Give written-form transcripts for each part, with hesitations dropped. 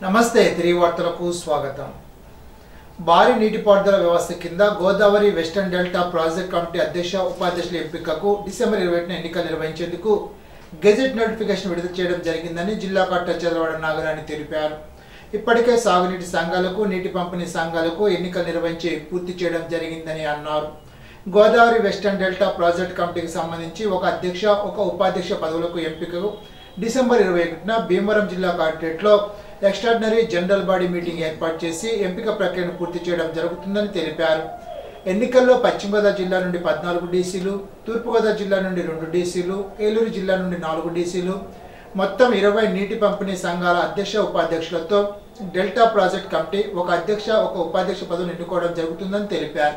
నమస్తే తిరివార్తలకు స్వాగతం. భారీ నీటిపారుదల వ్యవస్థ కింద Godavari western delta project committee అధ్యక్ష ఉపాధ్యక్షుల ఎంపికకు డిసెంబర్ 20న ఎన్నికలు నిర్వహించేందుకు గెజెట్ నోటిఫికేషన్ విడుదల చేయడం జరిగిందని జిల్లా కలెక్టర్ చంద్రవాడ నాగరాణి తెలిపారు. ఇప్పటికే సాగునీటి సంఘాలకు నీటి పంపిణీ సంఘాలకు ఎన్నికలు నిర్వహించి పూర్తి చేయడం జరిగిందని అన్నారు. గోదావరి వెస్టర్న్ డెల్టా ప్రాజెక్ట్ కమిటీకి సంబంధించి ఒక అధ్యక్ష ఒక ఉపాధ్యక్ష పదవులకు ఎంపికకు డిసెంబర్ 21న భీమవరం జిల్లా కలెక్టరేట్లో ఎక్స్ట్రాడినరీ జనరల్ బాడీ మీటింగ్ ఏర్పాటు చేసి ఎంపిక ప్రక్రియను పూర్తి చేయడం జరుగుతుందని తెలిపారు. ఎన్నికల్లో పశ్చిమ గోదావరి జిల్లా నుండి 14 డీసీలు, తూర్పు గోదావరి జిల్లా నుండి 2 డీసీలు, ఏలూరు జిల్లా నుండి 4 డీసీలు, మొత్తం 20 నీటి పంపిణీ సంఘాల అధ్యక్ష ఉపాధ్యక్షులతో డెల్టా ప్రాజెక్ట్ కమిటీ ఒక అధ్యక్ష ఒక ఉపాధ్యక్ష పదవిని ఎన్నుకోవడం జరుగుతుందని తెలిపారు.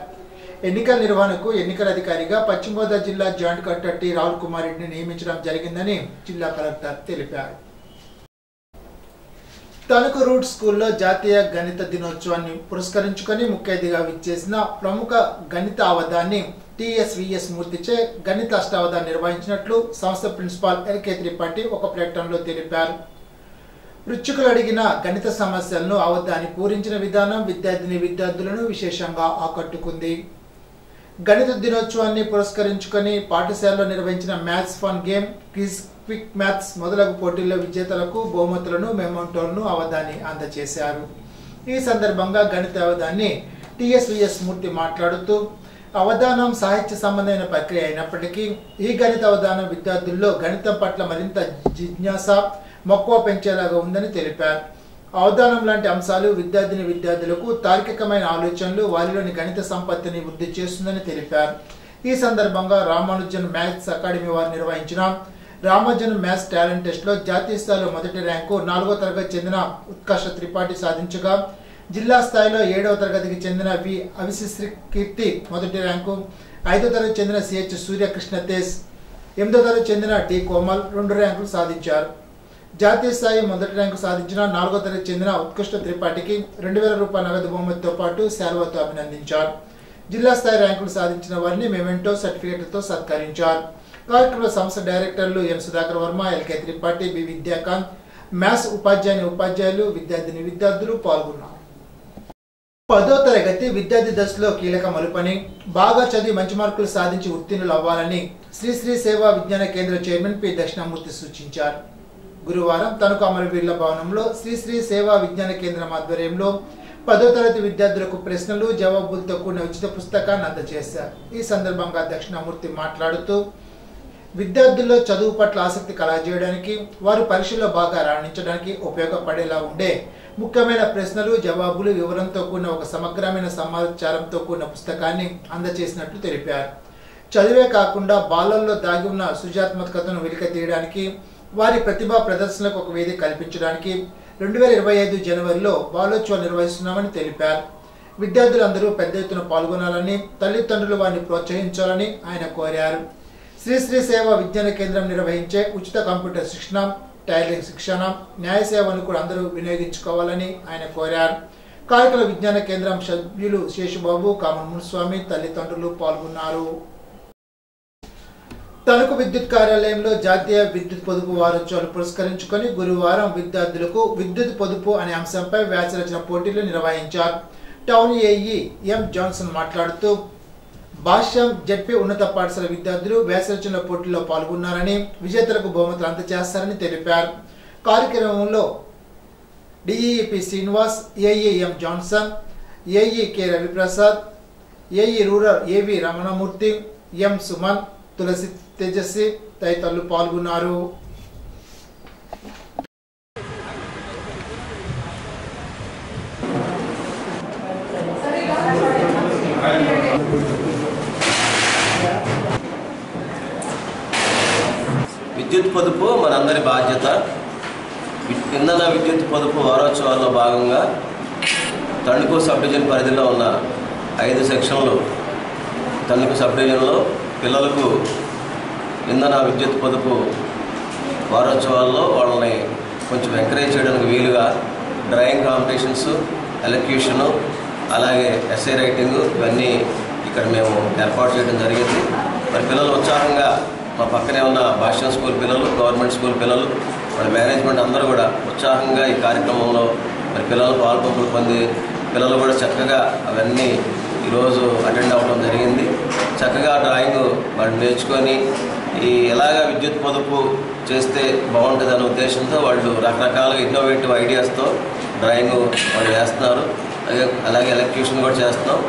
ఎన్నికల నిర్వహణకు ఎన్నికల అధికారిగా పశ్చిమ గోదావరి జిల్లా joint collector T Rahul Kumar రెడ్డిని నియమించడం జరిగిందని జిల్లా కలెక్టర్ తెలిపారు. తణుకు రూట్ స్కూల్లో జాతీయ గణిత దినోత్సవాన్ని పురస్కరించుకొని ముఖ్య అతిథిగా విచ్చేసిన ప్రముఖ గణిత అవధాని టిఎస్విఎస్ మూర్తిచే గణిత అష్టావధాన్ని నిర్వహించినట్లు సంస్థ ప్రిన్సిపాల్ ఎల్కే త్రిపాఠి ఒక ప్రకటనలో తెలిపారు. పృచ్ఛకులు అడిగిన గణిత సమస్యలను అవధాని పూరించిన విధానం విద్యార్థులను విశేషంగా ఆకట్టుకుంది. గణిత దినోత్సవాన్ని పురస్కరించుకొని పాఠశాలలో నిర్వహించిన maths fun game, quiz, quick maths మొదలగు పోటీల్లో విజేతలకు బహుమతులను మెమోంటోలను అవధాని అందజేశారు. ఈ సందర్భంగా గణిత అవధాని టిఎస్విఎస్ మూర్తి మాట్లాడుతూ అవధానం సాహిత్య సంబంధమైన ప్రక్రియ అయినప్పటికీ ఈ గణిత అవధానం విద్యార్థుల్లో గణితం పట్ల మరింత జిజ్ఞాస, మక్కువ పెంచేలాగా ఉందని తెలిపారు. అవధానం లాంటి అంశాలు విద్యార్థులకు తార్కికమైన ఆలోచనలు, వారిలోని గణిత సంపత్తిని వృద్ధి చేస్తుందని తెలిపారు. ఈ సందర్భంగా రామానుజన్ మ్యాథ్స్ అకాడమీ వారు నిర్వహించిన రామానుజన్ మ్యాథ్స్ టాలెంట్ టెస్ట్ లో జాతీయ స్థాయిలో మొదటి ర్యాంకు 4వ తరగతి చెందిన ఉత్కర్ష త్రిపాఠి సాధించగా, జిల్లా స్థాయిలో 7వ తరగతికి చెందిన వి అవిశిశ్రీ కీర్తి మొదటి ర్యాంకు, 5వ తరగతి చెందిన సిహెచ్ సూర్యకృష్ణ తేజ్, 8వ తరగతి చెందిన టి కోమల్ 2 ర్యాంకులు సాధించారు. జాతీయ స్థాయి మొదటి ర్యాంకు సాధించిన 4వ తరగతి చెందిన ఉత్కృష్ట త్రిపాఠికి 2000 రూపాయల నగదు బహుమతితో పాటు శాల్వాతో అభినందించారు. జిల్లా స్థాయి ర్యాంకులు సాధించిన వారిని మెమెంటో సర్టిఫికెట్లతో సత్కరించారు. కార్యక్రమంలో సంస్థ డైరెక్టర్లు N Sudhakar Varma, L K Tripathi, B Vidyakant, maths ఉపాధ్యాయులు, విద్యార్థులు పాల్గొన్నారు. 10వ తరగతి విద్యార్థి దశలో కీలక మలుపని, బాగా చదివి మంచి మార్కులు సాధించి ఉత్తీర్ణులు అవ్వాలని శ్రీ సేవా విజ్ఞాన కేంద్ర చైర్మన్ పి దక్షిణామూర్తి సూచించారు. గురువారం తణుకు అమరవీరుల భవనంలో శ్రీ సేవా విజ్ఞాన కేంద్రం ఆధ్వర్యంలో 10వ తరగతి విద్యార్థులకు ప్రశ్నలు జవాబులతో కూడిన ఉచిత పుస్తకాన్ని అందజేశారు. ఈ సందర్భంగా దక్షిణామూర్తి మాట్లాడుతూ విద్యార్థుల్లో చదువు పట్ల ఆసక్తి కలగజేయడానికి, వారు పరీక్షల్లో బాగా రాణించడానికి ఉపయోగపడేలా ఉండే ముఖ్యమైన ప్రశ్నలు జవాబులు వివరంతో కూడిన ఒక సమగ్రమైన సమాచారంతో కూడిన పుస్తకాన్ని అందజేసినట్లు తెలిపారు. చదివే కాకుండా బాలల్లో దాగి ఉన్న సృజనాత్మకతను వెలికి తీయడానికి, వారి ప్రతిభా ప్రదర్శనలకు ఒక వేదిక కల్పించడానికి 2025 జనవరిలో బాలోత్సవాలు నిర్వహిస్తున్నామని తెలిపారు. విద్యార్థులందరూ పెద్ద ఎత్తున పాల్గొనాలని, తల్లిదండ్రులు వారిని ప్రోత్సహించాలని ఆయన కోరారు. శ్రీ సేవా విజ్ఞాన కేంద్రం నిర్వహించే ఉచిత కంప్యూటర్ శిక్షణ, టైలరింగ్ శిక్షణ, న్యాయ సేవను కూడా అందరూ వినియోగించుకోవాలని ఆయన కోరారు. కార్యక్రమ విజ్ఞాన కేంద్రం సభ్యులు శేషుబాబు, కామన్ మునిస్వామి తల్లిదండ్రులు పాల్గొన్నారు. తణుకు విద్యుత్ కార్యాలయంలో జాతీయ విద్యుత్ పొదుపు వారోత్సవాలు పురస్కరించుకొని గురువారం విద్యార్థులకు విద్యుత్ పొదుపు అనే అంశంపై వ్యాస రచన పోటీలు నిర్వహించారు. టౌన్ ఏఈ ఎం జాన్సన్ మాట్లాడుతూ భాష్యం జెడ్పీ ఉన్నత పాఠశాల విద్యార్థులు వ్యాస రచన పోటీల్లో పాల్గొన్నారని, విజేతలకు బహుమతులు అందజేస్తారని తెలిపారు. కార్యక్రమంలో DEP Srinivas, AE M Johnson, AE K Raviprasad, AE rural A V Ramanamurthy, ఎం సుమన్, తులసి తేజస్వి తదితరులు పాల్గొన్నారు. విద్యుత్ పొదుపు మనందరి బాధ్యత. ఇంధన విద్యుత్ పొదుపు వారోత్సవాల్లో భాగంగా తణుకు సబ్ డివిజన్ పరిధిలో ఉన్న 5 సెక్షన్లు తణుకు సబ్ డివిజన్లో పిల్లలకు ఇంధన విద్యుత్ పొదుపు వారోత్సవాల్లో వాళ్ళని కొంచెం ఎంకరేజ్ చేయడానికి వీలుగా డ్రాయింగ్ కాంపిటీషన్స్, ఎలక్యూషను, అలాగే ఎస్ఏ రైటింగు ఇవన్నీ ఇక్కడ మేము ఏర్పాటు చేయడం జరిగింది. మరి పిల్లలు ఉత్సాహంగా మా పక్కనే ఉన్న భాష్యం స్కూల్ పిల్లలు, గవర్నమెంట్ స్కూల్ పిల్లలు, వాళ్ళ మేనేజ్మెంట్ అందరూ కూడా ఉత్సాహంగా ఈ కార్యక్రమంలో మరి పిల్లలు పాలు పంపులు పొంది పిల్లలు కూడా చక్కగా అవన్నీ ఈరోజు అటెండ్ అవ్వడం జరిగింది. చక్కగా డ్రాయింగ్ వాళ్ళు నేర్చుకొని ఎలాగ విద్యుత్ పొదుపు చేస్తే బాగుంటుంది అనే ఉద్దేశంతో వాళ్ళు రకరకాలుగా ఇన్నోవేటివ్ ఐడియాస్తో డ్రాయింగ్ వాళ్ళు వేస్తున్నారు. అలాగే ఎలక్ట్రీషియన్ కూడా చేస్తున్నాం.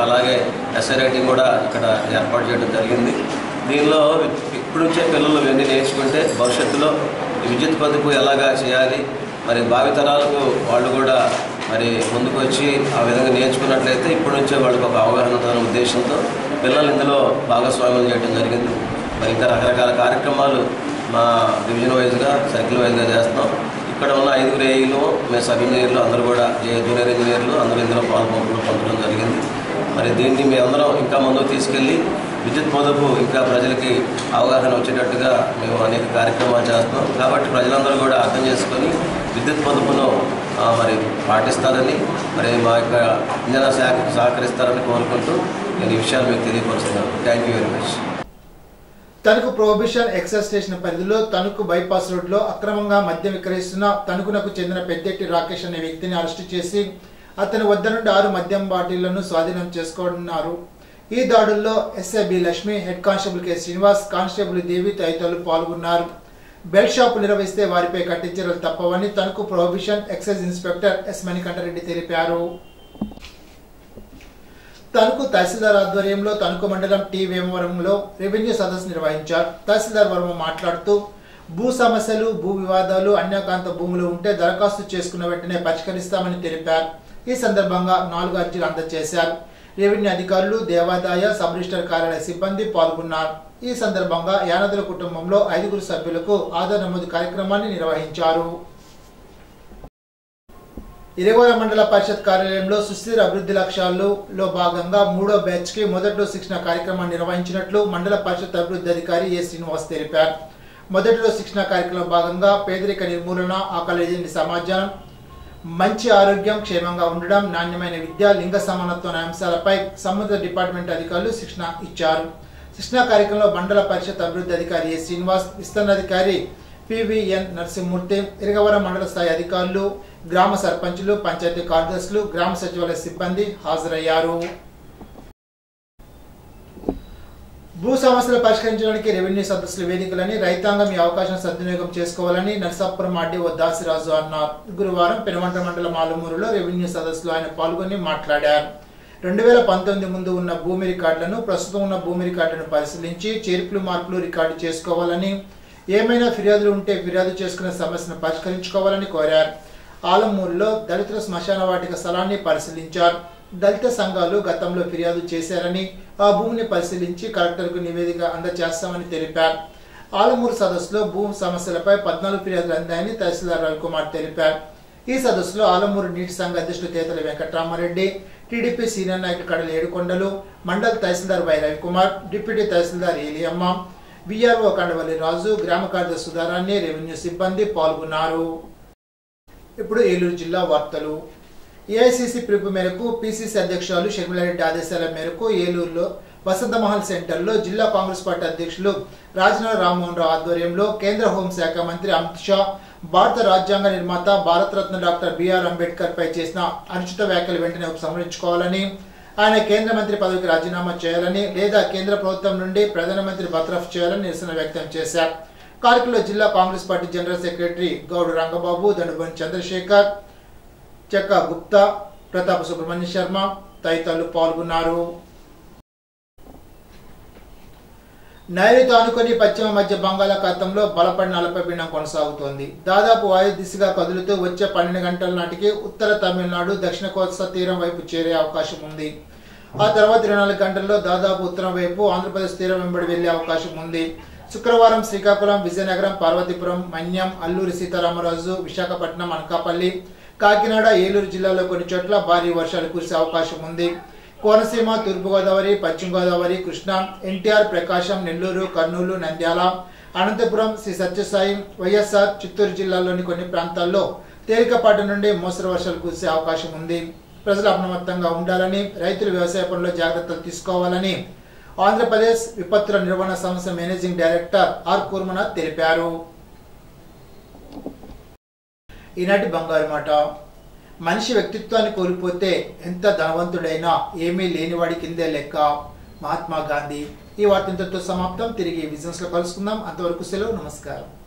అలాగే ఎస్ఐ రైటింగ్ కూడా ఇక్కడ ఏర్పాటు చేయడం జరిగింది. దీనిలో ఇప్పుడు నుంచే పిల్లలు ఇవన్నీ నేర్చుకుంటే భవిష్యత్తులో విద్యుత్ పొదుపు ఎలాగా చేయాలి, మరి భావితరాలకు వాళ్ళు కూడా మరి ముందుకు వచ్చి ఆ విధంగా నేర్చుకున్నట్లయితే ఇప్పటి నుంచే వాళ్ళకి ఒక అవగాహన ఉందనే ఉద్దేశంతో పిల్లలు ఇందులో భాగస్వామ్యం చేయడం జరిగింది. మరి ఇంకా రకరకాల కార్యక్రమాలు మా డివిజన్ వైజ్గా సర్కిల్ వైజ్గా చేస్తున్నాం. ఇక్కడ ఉన్న 5 ఏఈలు మేము సబ్ ఇంజనీర్లు అందరూ కూడా జూనియర్ ఇంజనీర్లు అందరూ ఇందులో పొందడం జరిగింది. మరి దీన్ని మీ అందరం ఇంకా ముందుకు తీసుకెళ్ళి విద్యుత్ పొదుపు ఇంకా ప్రజలకి అవగాహన వచ్చేటట్టుగా మేము అనేక కార్యక్రమాలు చేస్తున్నాం. కాబట్టి ప్రజలందరూ కూడా అర్థం చేసుకొని విద్యుత్ పొదుపును మరి పాటిస్తారని, మరి మా యొక్క ఇంధన శాఖకు సహకరిస్తారని కోరుకుంటూ నేను ఈ విషయాలు మీకు తెలియపరుస్తున్నాను. Thank you very much. Tanuku prohibition excise station పరిధిలో తణుకు బైపాస్ రోడ్లో అక్రమంగా మద్యం విక్రయిస్తున్న తణుకునకు చెందిన పెద్దెట్టి రాకేష్ అనే వ్యక్తిని అరెస్టు చేసి అతని వద్ద నుండి 6 మద్యం బాటిళ్లను స్వాధీనం చేసుకున్నారు. ఈ దాడుల్లో SI B Lakshmi, head constable K Srinivas, constable Devi తదితరులు పాల్గొన్నారు. బెల్ట్ షాపు నిర్వహిస్తే వారిపై కఠిన చర్యలు తప్పవని Tanuku prohibition excise inspector S Manikantareddy తెలిపారు. తణుకు తహసీల్దార్ ఆధ్వర్యంలో తణుకు మండలం టి వేమవరంలో రెవెన్యూ సదస్సు నిర్వహించారు. తహసీల్దార్ వర్మ మాట్లాడుతూ భూ సమస్యలు, భూ వివాదాలు, అన్యాకాంత భూములు ఉంటే దరఖాస్తు చేసుకున్న వెంటనే పరిష్కరిస్తామని తెలిపారు. ఈ సందర్భంగా 4 అర్జీలు అందజేశారు. రెవెన్యూ అధికారులు, దేవాదాయ సబ్ రిజిస్టర్ కార్యాలయ సిబ్బంది పాల్గొన్నారు. ఈ సందర్భంగా యానదుల కుటుంబంలో 5 సభ్యులకు ఆధార్ నమోదు కార్యక్రమాన్ని నిర్వహించారు. ఇరవై మండల పరిషత్ కార్యాలయంలో సుస్థిర అభివృద్ధి లక్ష్యాల్లో భాగంగా 3వ బ్యాచ్ కి మొదటి రోజు శిక్షణ కార్యక్రమాన్ని నిర్వహించినట్లు మండల పరిషత్ అభివృద్ధి అధికారి ఏ శ్రీనివాస్ తెలిపారు. మొదటి రోజు శిక్షణ కార్యక్రమంలో భాగంగా పేదరిక నిర్మూలన, ఆకలి లేని సమాజం, మంచి ఆరోగ్యం, క్షేమంగా ఉండడం, నాణ్యమైన విద్య, లింగ సమానత్వం అనే అంశాలపై సంబంధిత డిపార్ట్మెంట్ అధికారులు శిక్షణ ఇచ్చారు. శిక్షణ కార్యక్రమంలో మండల పరిషత్ అభివృద్ధి అధికారి ఏ శ్రీనివాస్, విస్తరణాధికారి పివిఎన్ నరసింహమూర్తి, ఇరగవరం మండల స్థాయి అధికారులు, గ్రామ సర్పంచులు, పంచాయతీ కార్యదర్శులు, గ్రామ సచివాలయ సిబ్బంది హాజరయ్యారు. భూ సమస్యలు పరిష్కరించడానికి రెవెన్యూ సదస్సులు వేదికలని, రైతాంగం ఈ అవకాశం సద్వినియోగం చేసుకోవాలని నర్సాపురం ఆర్డీఓ దాసిరాజు అన్నారు. గురువారం పెనుమంట మండలం ఆలమూరులో రెవెన్యూ సదస్సులో ఆయన పాల్గొని మాట్లాడారు. 2019 ముందు ఉన్న భూమి రికార్డులను, ప్రస్తుతం ఉన్న భూమి రికార్డులను పరిశీలించి చేర్పులు మార్పులు రికార్డు చేసుకోవాలని, ఏమైనా ఫిర్యాదులు ఉంటే ఫిర్యాదు చేసుకునే సమస్యను పరిష్కరించుకోవాలని కోరారు. ఆలమూరులో దళితుల శ్మశాన వాటిక స్థలాన్ని పరిశీలించారు. దళిత సంఘాలు గతంలో ఫిర్యాదు చేశారని, ఆ భూమిని పరిశీలించి కలెక్టర్కు నివేదిక అందజేస్తామని తెలిపారు. ఆలమూరు సదస్సులో భూ సమస్యలపై 14 ఫిర్యాదులు అందాయని తహసీల్దార్ రవికుమార్ తెలిపారు. ఈ సదస్సులో ఆలమూరు నీటి సంఘ అధ్యక్షులు తేతల వెంకటరామారెడ్డి, టీడీపీ సీనియర్ నాయకులు కడలి ఏడుకొండలు, మండల తహసీల్దార్ వై రవికుమార్, డిప్యూటీ తహసీల్దార్ ఏలియమ్మ, విఆర్ఓ కండవల్లి రాజు, గ్రామ కార్యదర్శి సుధారాణి, రెవెన్యూ సిబ్బంది పాల్గొన్నారు. ఇప్పుడు ఏలూరు జిల్లా వార్తలు. ఏఐసిసి పిలుపు మేరకు పిసిసి అధ్యక్షురాలు షర్మిలారెడ్డి ఆదేశాల మేరకు ఏలూరులో వసంతమహల్ సెంటర్లో జిల్లా కాంగ్రెస్ పార్టీ అధ్యక్షులు రాజనాల రామ్మోహన్ రావు ఆధ్వర్యంలో కేంద్ర హోంశాఖ మంత్రి అమిత్ షా భారత రాజ్యాంగ నిర్మాత భారతరత్న డాక్టర్ బిఆర్ అంబేద్కర్ పై చేసిన అనుచిత వ్యాఖ్యలు వెంటనే ఉపసంహరించుకోవాలని, ఆయన కేంద్ర మంత్రి పదవికి రాజీనామా చేయాలని లేదా కేంద్ర ప్రభుత్వం నుండి ప్రధానమంత్రి బర్తరఫ్ చేయాలని నిరసన వ్యక్తం చేశారు. కార్యక్రమంలో జిల్లా కాంగ్రెస్ పార్టీ జనరల్ సెక్రటరీ గౌడు రంగబాబు, దండుబోని చంద్రశేఖర్, చెక్క గుప్తా, ప్రతాప్ సుబ్రహ్మణ్య శర్మ తదితరులు పాల్గొన్నారు. నైరుతి ఆనుకొని పశ్చిమ మధ్య బంగాళాఖాతంలో బలపడిన అల్పపీడనం కొనసాగుతోంది. దాదాపు వాయు దిశగా కదులుతూ వచ్చే 12 గంటల నాటికి ఉత్తర తమిళనాడు, దక్షిణ కోస్తా తీరం వైపు చేరే అవకాశం ఉంది. ఆ తర్వాత 24 గంటల్లో దాదాపు ఉత్తరం వైపు ఆంధ్రప్రదేశ్ తీరం వెంబడి వెళ్లే అవకాశం ఉంది. శుక్రవారం శ్రీకాకుళం, విజయనగరం, పార్వతీపురం, మన్యం, అల్లూరి సీతారామరాజు, విశాఖపట్నం, అనకాపల్లి, కాకినాడ, ఏలూరు జిల్లాలో కొన్ని చోట్ల భారీ వర్షాలు కురిసే అవకాశం ఉంది. కోనసీమ, తూర్పుగోదావరి, పశ్చిమ గోదావరి, కృష్ణా, ఎన్టీఆర్, ప్రకాశం, నెల్లూరు, కర్నూలు, నంద్యాల, అనంతపురం, శ్రీ సత్యసాయి, వైఎస్ఆర్, చిత్తూరు జిల్లాల్లోని కొన్ని ప్రాంతాల్లో తేలికపాటి నుండి మోస్తరు వర్షాలు కురిసే అవకాశం ఉంది. ప్రజలు అప్రమత్తంగా ఉండాలని, రైతులు వ్యవసాయ పనుల్లో జాగ్రత్తలు తీసుకోవాలని ఆంధ్రప్రదేశ్ విపత్తుల నిర్వహణ సంస్థ మేనేజింగ్ డైరెక్టర్ ఆర్ కూర్మనాథ్ తెలిపారు. ఈనాటి బంగారు మాట. మనిషి వ్యక్తిత్వాన్ని కోల్పోతే ఎంత ధనవంతుడైనా ఏమీ లేనివాడి కిందే లెక్క. మహాత్మా గాంధీ. ఈ వార్త ఇంతటితో సమాప్తం. తిరిగి విజన్స్ లో కలుసుకుందాం. అంతవరకు సెలవు. నమస్కారం.